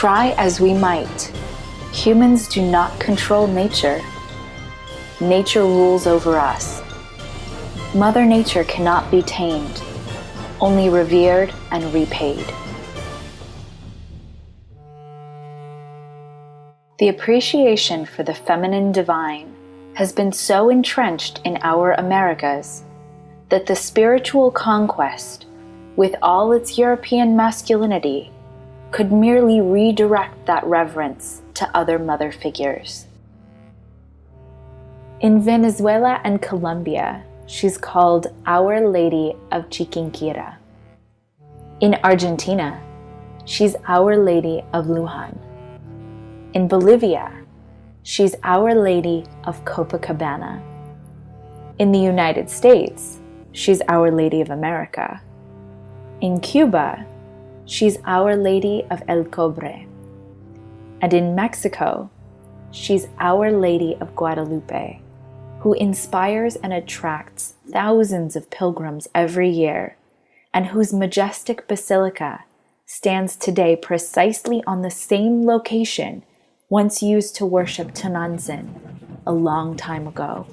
Try as we might, humans do not control nature. Nature rules over us. Mother Nature cannot be tamed, only revered and repaid. The appreciation for the feminine divine has been so entrenched in our Americas that the spiritual conquest, with all its European masculinity, could merely redirect that reverence to other mother figures. In Venezuela and Colombia, she's called Our Lady of Chiquinquirá. In Argentina, she's Our Lady of Luján. In Bolivia, she's Our Lady of Copacabana. In the United States, she's Our Lady of America. In Cuba, she's Our Lady of El Cobre. And in Mexico, she's Our Lady of Guadalupe, who inspires and attracts thousands of pilgrims every year, and whose majestic basilica stands today precisely on the same location once used to worship Tonantzin a long time ago.